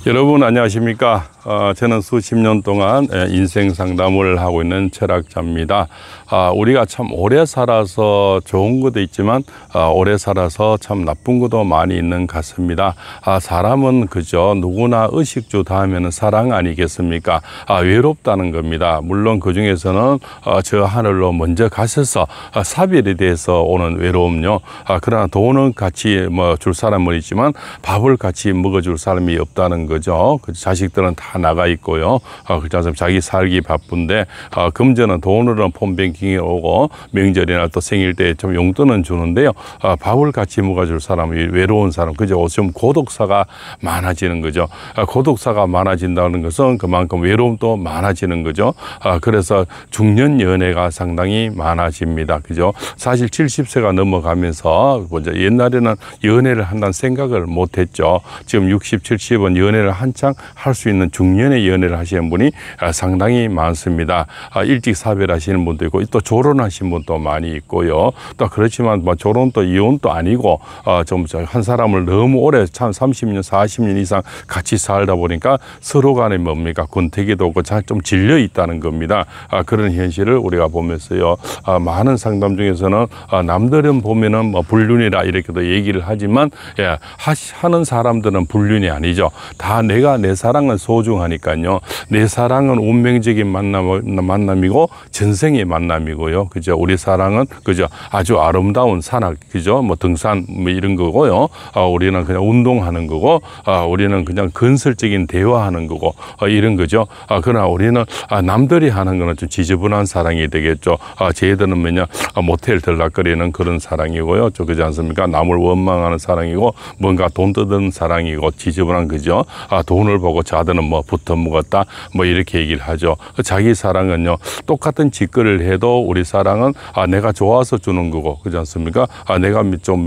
여러분 안녕하십니까? 저는 수십 년 동안 인생 상담을 하고 있는 철학자입니다. 우리가 참 오래 살아서 좋은 것도 있지만 오래 살아서 참 나쁜 것도 많이 있는 것 같습니다. 사람은 그저 누구나 의식주 다음에는 사랑 아니겠습니까? 외롭다는 겁니다. 물론 그 중에서는 저 하늘로 먼저 가셔서 사별에 대해서 오는 외로움요. 그러나 돈은 같이 줄 사람은 있지만 밥을 같이 먹어줄 사람이 없다는 거죠. 자식들은 다 나가 있고요. 그렇지 않습니까? 자기 살기 바쁜데 금전은 돈으로는 폰뱅킹이 오고 명절이나 또 생일 때 좀 용돈은 주는데요. 밥을 같이 먹어줄 사람이 외로운 사람, 그죠? 좀 고독사가 많아지는 거죠. 고독사가 많아진다는 것은 그만큼 외로움도 많아지는 거죠. 그래서 중년 연애가 상당히 많아집니다. 그죠? 사실 70세가 넘어가면서 옛날에는 연애를 한다는 생각을 못 했죠. 지금 60, 70은 연애를 한창 할 수 있는 중년의 연애를 하시는 분이 상당히 많습니다. 일찍 사별하시는 분도 있고 또 결혼하신 분도 많이 있고요. 또 그렇지만 결혼도 이혼도 아니고 좀 한 사람을 너무 오래 참 30년, 40년 이상 같이 살다 보니까 서로 간에 뭡니까? 권태기도 없고 좀 질려 있다는 겁니다. 그런 현실을 우리가 보면서요. 많은 상담 중에서는 남들은 보면은 불륜이라 이렇게도 얘기를 하지만 하는 사람들은 불륜이 아니죠. 다 내 사랑은 소중하니까요. 내 사랑은 운명적인 만남이고 전생의 만남이고요. 그죠? 우리 사랑은 그죠? 아주 아름다운 산악, 그죠? 등산 이런 거고요. 우리는 그냥 운동하는 거고, 우리는 그냥 건설적인 대화하는 거고, 이런 거죠. 그러나 우리는 남들이 하는 거는 좀 지저분한 사랑이 되겠죠. 쟤들은 모텔 들락거리는 그런 사랑이고요. 그렇지 않습니까? 남을 원망하는 사랑이고, 뭔가 돈 뜯은 사랑이고, 지저분한 거죠. 돈을 보고 자들은 붙어 먹었다 이렇게 얘기를 하죠. 자기 사랑은요 똑같은 짓거리를 해도 우리 사랑은 내가 좋아서 주는 거고, 그렇지 않습니까? 내가 좀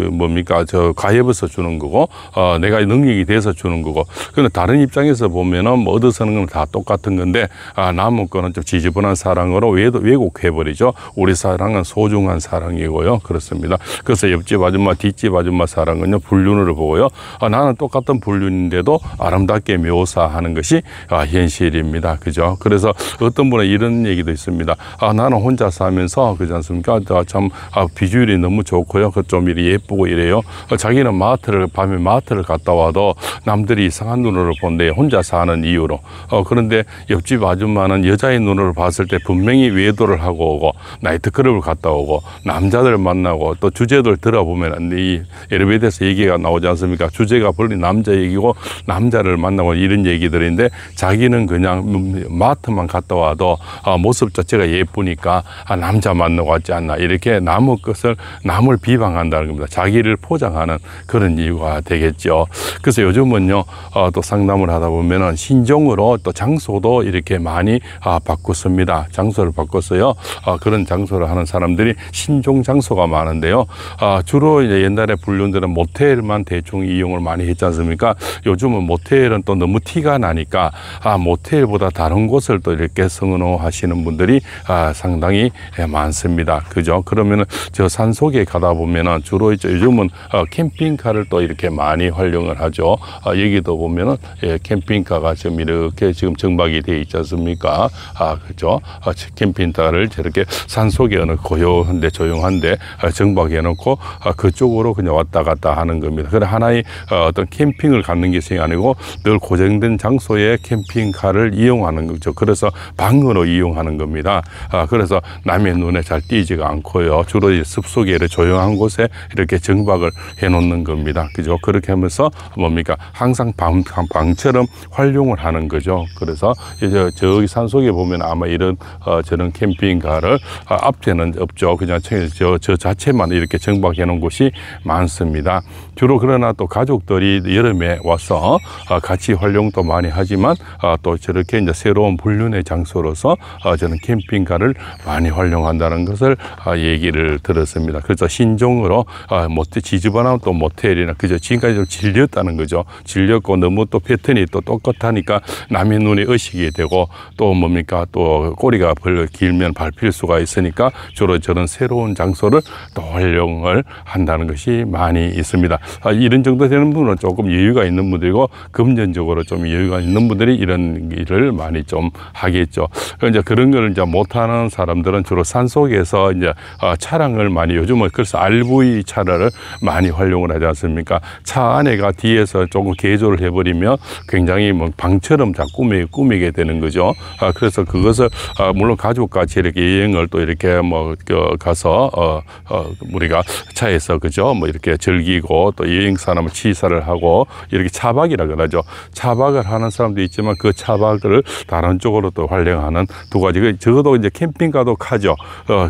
가엾어서 주는 거고, 내가 능력이 돼서 주는 거고. 그런데 다른 입장에서 보면은 얻어서는 건 다 똑같은 건데 남은 거는 좀 지저분한 사랑으로 왜곡해 버리죠. 우리 사랑은 소중한 사랑이고요. 그렇습니다. 그래서 옆집 아줌마, 뒷집 아줌마 사랑은요 불륜으로 보고요. 나는 똑같은 불륜인데도 아름답게 묘사하는 것이 현실입니다. 그죠? 그래서 어떤 분은 이런 얘기도 있습니다. 나는 혼자 사면서, 그렇지 않습니까? 참 비주얼이 너무 좋고요. 좀 예쁘고 이래요. 자기는 밤에 마트를 갔다 와도 남들이 이상한 눈으로 본대. 혼자 사는 이유로. 그런데 옆집 아줌마는 여자의 눈으로 봤을 때 분명히 외도를 하고 오고 나이트클럽을 갔다 오고 남자들 만나고 또 주제들 들어보면 이 엘리베이터에서 얘기가 나오지 않습니까? 주제가 벌리 남자 얘기고 남자를 만나고 이런 얘기들인데 자기는 그냥 마트만 갔다 와도 모습 자체가 예쁘니까 남자 만나고 왔지 않나 이렇게 남을 비방한다는 겁니다. 자기를 포장하는 그런 이유가 되겠죠. 그래서 요즘은요 또 상담을 하다 보면은 신종으로 또 장소도 이렇게 많이 바꿨습니다. 장소를 바꿨어요. 그런 장소를 하는 사람들이 신종 장소가 많은데요. 주로 이제 옛날에 불륜들은 모텔만 대충 이용을 많이 했지 않습니까? 요즘은 모텔은 또 너무 티가 나니까 모텔보다 다른 곳을 또 이렇게 선호하시는 분들이 상당히 많습니다. 그죠? 그러면은 저 산속에 가다 보면은 주로 이제 요즘은 캠핑카를 또 이렇게 많이 활용을 하죠. 여기도 보면은 캠핑카가 지금 이렇게 지금 정박이 되어 있지 않습니까? 그죠? 캠핑카를 저렇게 산속에 어느 고요한데 조용한데 정박해 놓고 그쪽으로 그냥 왔다 갔다 하는 겁니다. 그래 하나의 어떤 캠핑을 갖는 것이 아니고 늘 고정된 장소에 캠핑카를 이용하는 거죠. 그래서 방으로 이용하는 겁니다. 그래서 남의 눈에 잘 띄지가 않고요. 주로 숲속에 조용한 곳에 이렇게 정박을 해 놓는 겁니다. 그죠? 그렇게 하면서 뭡니까? 항상 방처럼 활용을 하는 거죠. 그래서 이제 저기 산속에 보면 아마 이런 저런 캠핑카를 앞에는 없죠. 그냥 저 자체만 이렇게 정박해 놓은 곳이 많습니다. 주로 그러나 또 가족들이 여름에 와서 같이 활용도 많이 하지만 있지만 또 저렇게 이제 새로운 불륜의 장소로서 저는 캠핑카를 많이 활용한다는 것을 얘기를 들었습니다. 그래서 신종으로 모텔 지저분한 또 모텔이나 그저 지금까지 좀 질렸다는 거죠. 질렸고 너무 또 패턴이 또 똑같으니까 남의 눈에 의식이 되고 또 뭡니까 또 꼬리가 별로 길면 밟힐 수가 있으니까 주로 저런 새로운 장소를 또 활용을 한다는 것이 많이 있습니다. 이런 정도 되는 분은 조금 여유가 있는 분들이고 금전적으로 좀 여유가 있는 분들이 이런 일을 많이 좀 하겠죠. 이제 그런 걸 이제 못하는 사람들은 주로 산속에서 이제 차량을 많이 요즘은 그래서 RV 차를 많이 활용을 하지 않습니까? 차 안에가 뒤에서 조금 개조를 해버리면 굉장히 뭐 방처럼 다 꾸미게 되는 거죠. 그래서 그것을 물론 가족같이 이렇게 여행을 또 이렇게 뭐 가서 우리가 차에서 그죠 뭐 이렇게 즐기고 또 여행 사람을 치사를 하고 이렇게 차박이라 그러죠. 차박을 하는 사람도 있지만 그 차박을 다른 쪽으로 또 활용하는 두 가지. 적어도 이제 캠핑카도 가죠.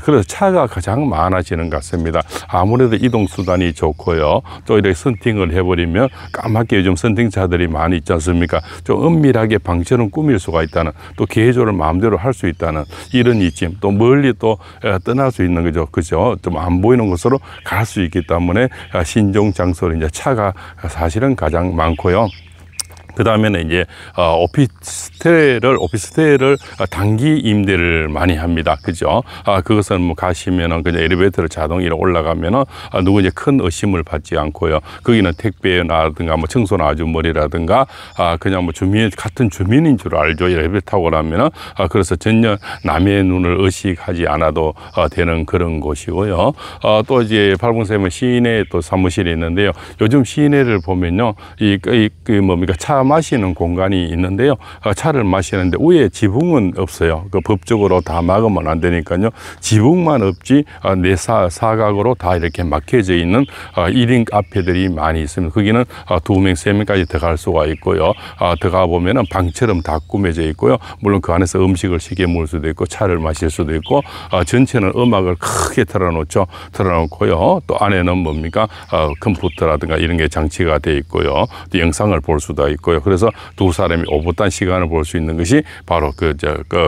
그래서 차가 가장 많아지는 것 같습니다. 아무래도 이동 수단이 좋고요. 또 이렇게 선팅을 해버리면 까맣게 요즘 선팅차들이 많이 있지 않습니까? 좀 은밀하게 방처럼 꾸밀 수가 있다는 또 개조를 마음대로 할 수 있다는 이런 이점 또 멀리 또 떠날 수 있는 거죠. 그죠? 좀 안 보이는 곳으로 갈 수 있기 때문에 신종 장소로 이제 차가 사실은 가장 많고요. 그 다음에는 이제 오피스텔을 단기 임대를 많이 합니다. 그죠? 그것은 뭐 가시면은 그냥 엘리베이터를 자동으로 올라가면은 누구 이제 큰 의심을 받지 않고요. 거기는 택배라든가 뭐 청소나 아주머니라든가 그냥 뭐 같은 주민인 줄 알죠. 엘리베이터 타고 나면은 그래서 전혀 남의 눈을 의식하지 않아도 되는 그런 곳이고요. 또 이제 팔봉샘은 시내 또 사무실이 있는데요. 요즘 시내를 보면요. 뭡니까 차 마시는 공간이 있는데요. 차를 마시는데 위에 지붕은 없어요. 그 법적으로 다 막으면 안 되니까요. 지붕만 없지 내 사각으로 다 이렇게 막혀져 있는 1인 카페들이 많이 있습니다. 거기는 2명, 3명까지 들어갈 수가 있고요. 들어가 보면은 방처럼 다 꾸며져 있고요. 물론 그 안에서 음식을 시켜 먹을 수도 있고 차를 마실 수도 있고 전체는 음악을 크게 틀어놓죠. 틀어놓고요. 또 안에는 뭡니까 컴퓨터라든가 이런 게 장치가 돼 있고요. 또 영상을 볼 수도 있고요. 그래서 두 사람이 오붓한 시간을 볼 수 있는 것이 바로 그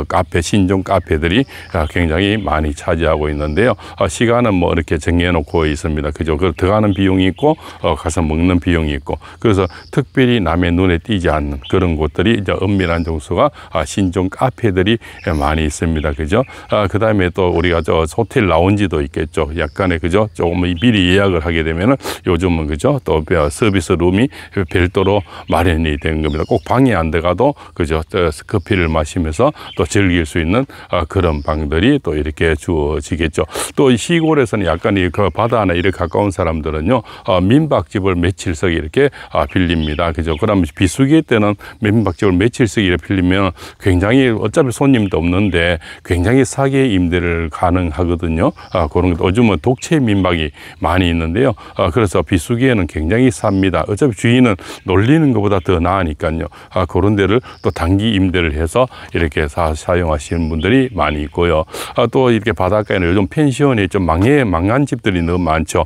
카페, 신종 카페들이 굉장히 많이 차지하고 있는데요. 시간은 뭐 이렇게 정해놓고 있습니다. 그죠? 그 들어가는 비용이 있고, 가서 먹는 비용이 있고, 그래서 특별히 남의 눈에 띄지 않는 그런 곳들이 이제 은밀한 장소가 신종 카페들이 많이 있습니다. 그죠? 그 다음에 또 우리가 호텔 라운지도 있겠죠. 약간의 그죠? 조금 미리 예약을 하게 되면은 요즘은 그죠? 또 서비스 룸이 별도로 마련이 된 겁니다. 꼭 방에 안 들어가도 그죠 커피를 마시면서 또 즐길 수 있는 그런 방들이 또 이렇게 주어지겠죠. 또 시골에서는 약간 그 바다나 이렇게 가까운 사람들은요 민박집을 며칠씩 이렇게 빌립니다. 그죠? 그러면 비수기 때는 민박집을 며칠씩 이렇게 빌리면 굉장히 어차피 손님도 없는데 굉장히 싸게 임대를 가능하거든요. 그런 것 요즘은 독채 민박이 많이 있는데요. 그래서 비수기에는 굉장히 쌉니다. 어차피 주인은 놀리는 것보다 더 나으니까요. 그런 데를 또 단기 임대를 해서 이렇게 사용하시는 분들이 많이 있고요. 또 이렇게 바닷가에는 요즘 펜션이 좀 망한 집들이 너무 많죠.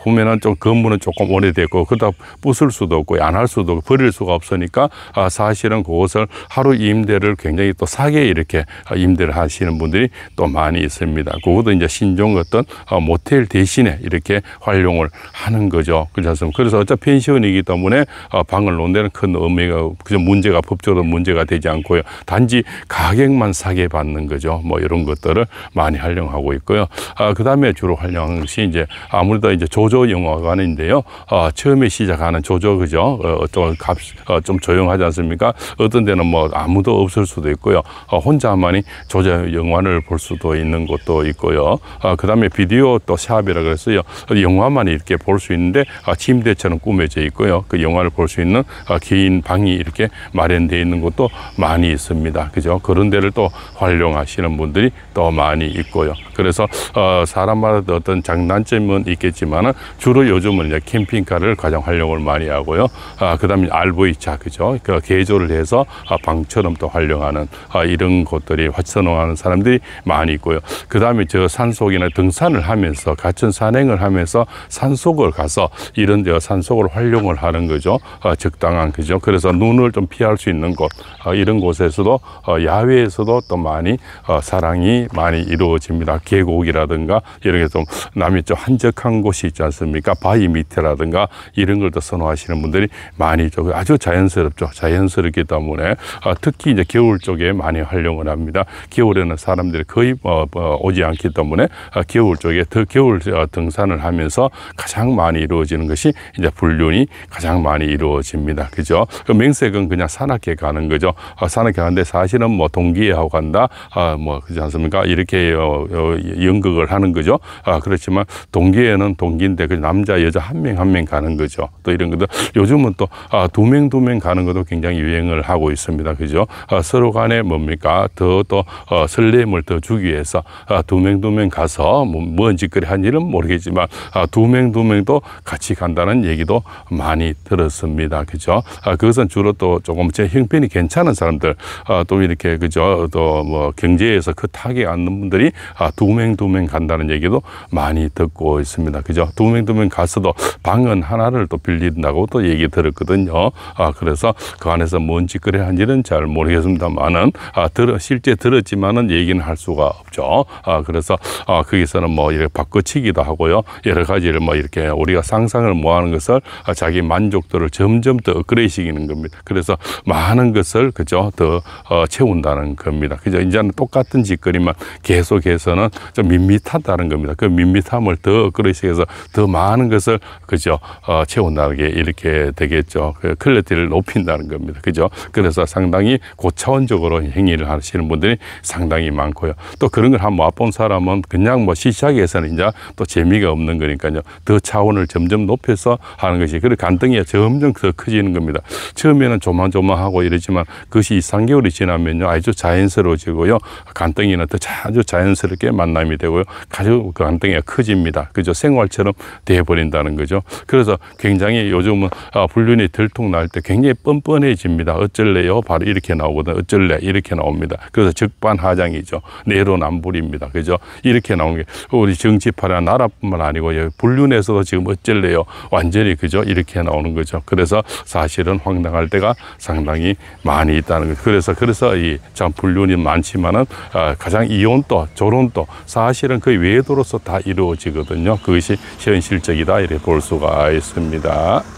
보면은 좀 건물은 조금 오래됐고 그러다 부술 수도 없고 안 할 수도 없고 버릴 수가 없으니까 사실은 그것을 하루 임대를 굉장히 또 싸게 이렇게 임대를 하시는 분들이 또 많이 있습니다. 그것도 이제 신종 어떤 모텔 대신에 이렇게 활용을 하는 거죠. 그래서 어차피 펜션이기 때문에 방을 놓은 데는 큰 의미가 그저 문제가 법적으로 문제가 되지 않고요. 단지 가격만 싸게 받는 거죠. 뭐 이런 것들을 많이 활용하고 있고요. 그 다음에 주로 활용하는 것이 이제 아무래도 이제 조조 영화관인데요. 처음에 시작하는 조조 그죠? 좀 조용하지 않습니까? 어떤 데는 뭐 아무도 없을 수도 있고요. 혼자만이 조조 영화를 볼 수도 있는 곳도 있고요. 그 다음에 비디오 또 샵이라 그랬어요. 영화만 이렇게 볼 수 있는데 침대처럼 꾸며져 있고요. 그 영화를 볼 수 있는 개인 방이 이렇게 마련되어 있는 곳도 많이 있습니다. 그죠? 그런 데를 또 활용하시는 분들이 또 많이 있고요. 그래서 사람마다 어떤 장단점은 있겠지만은 주로 요즘은 이제 캠핑카를 가장 활용을 많이 하고요. 그다음에 RV차 그죠? 그 개조를 해서 방처럼 또 활용하는 이런 곳들이 선호하는 사람들이 많이 있고요. 그다음에 저 산속이나 등산을 하면서 가천 산행을 하면서 산속을 가서 이런 데 산속을 활용을 하는 거죠. 적당한 그죠? 그죠? 그래서 눈을 좀 피할 수 있는 곳, 이런 곳에서도 야외에서도 또 많이 사랑이 많이 이루어집니다. 계곡이라든가 이런 게 좀 남이 좀 한적한 곳이 있지 않습니까? 바위 밑에라든가 이런 걸 더 선호하시는 분들이 많이 있죠. 아주 자연스럽죠. 자연스럽기 때문에 특히 이제 겨울 쪽에 많이 활용을 합니다. 겨울에는 사람들이 거의 오지 않기 때문에 겨울 쪽에 더 겨울 등산을 하면서 가장 많이 이루어지는 것이 이제 불륜이 가장 많이 이루어집니다. 그죠? 맹색은 그냥 산악회 가는 거죠. 산악회 가는데 사실은 뭐 동기회하고 간다, 뭐 그렇지 않습니까? 이렇게 연극을 하는 거죠. 그렇지만 동기회는 동기인데 그 남자 여자 한 명 한 명 가는 거죠. 또 이런 것도 요즘은 또 두 명 가는 것도 굉장히 유행을 하고 있습니다. 그죠? 서로 간에 뭡니까? 더 또 설렘을 더 주기 위해서 두 명 가서 뭔 짓거리 한 일은 모르겠지만 두 명도 같이 간다는 얘기도 많이 들었습니다. 그죠? 그것은 주로 또 조금 제 형편이 괜찮은 사람들, 또 이렇게 그죠? 또 뭐 경제에서 그 타격이 않는 분들이 두 명 간다는 얘기도 많이 듣고 있습니다. 그죠? 두 명 가서도 방은 하나를 또 빌린다고 또 얘기 들었거든요. 그래서 그 안에서 뭔 짓거리 한 일은 잘 모르겠습니다만은 실제 들었지만은 얘기는 할 수가 없죠. 그래서 거기서는 뭐 이렇게 바꿔치기도 하고요. 여러 가지를 뭐 이렇게 우리가 상상을 못하는 것을 자기 만족도를 점점 더 업그레이드 시키는 겁니다. 그래서 많은 것을 그죠? 더 채운다는 겁니다. 그죠? 이제는 똑같은 짓거리만 계속해서는 좀 밋밋하다는 겁니다. 그 밋밋함을 더 업그레이드 시켜서 더 많은 것을 그죠? 채운다는 게 이렇게 되겠죠. 그 퀄리티를 높인다는 겁니다. 그죠? 그래서 상당히 고차원적으로 행위를 하시는 분들이 상당히 많고요. 또 그런 걸 한번 맛본 사람은 그냥 뭐 시작에서는 이제 또 재미가 없는 거니까요. 더 차원을 점점 높여서 하는 것이, 그리고 간등이가 점점 더 커지는 겁니다. 처음에는 조만조만하고 이러지만 그것이 2, 3개월이 지나면요. 아주 자연스러워지고요. 간등이는 더 아주 자연스럽게 만남이 되고요. 아주 그 간등이가 커집니다. 그죠? 생활처럼 돼버린다는 거죠. 그래서 굉장히 요즘은 불륜이 들통날 때 굉장히 뻔뻔해집니다. 어쩔래요? 바로 이렇게 나오거든. 어쩔래? 이렇게 나옵니다. 그래서 적반하장이죠. 내로남불입니다. 그죠? 이렇게 나오는 게 우리 정치파나 나라뿐만 아니고 불륜에서도 지금 어쩔래요? 완전히 그죠? 이렇게 나오는 거죠. 그래서 사실은 황당할 때가 상당히 많이 있다는 거죠. 그래서 이 참 불륜이 많지만은 가장 이혼도 조론도 사실은 거의 외도로서 다 이루어지거든요. 그것이 현실적이다 이렇게 볼 수가 있습니다.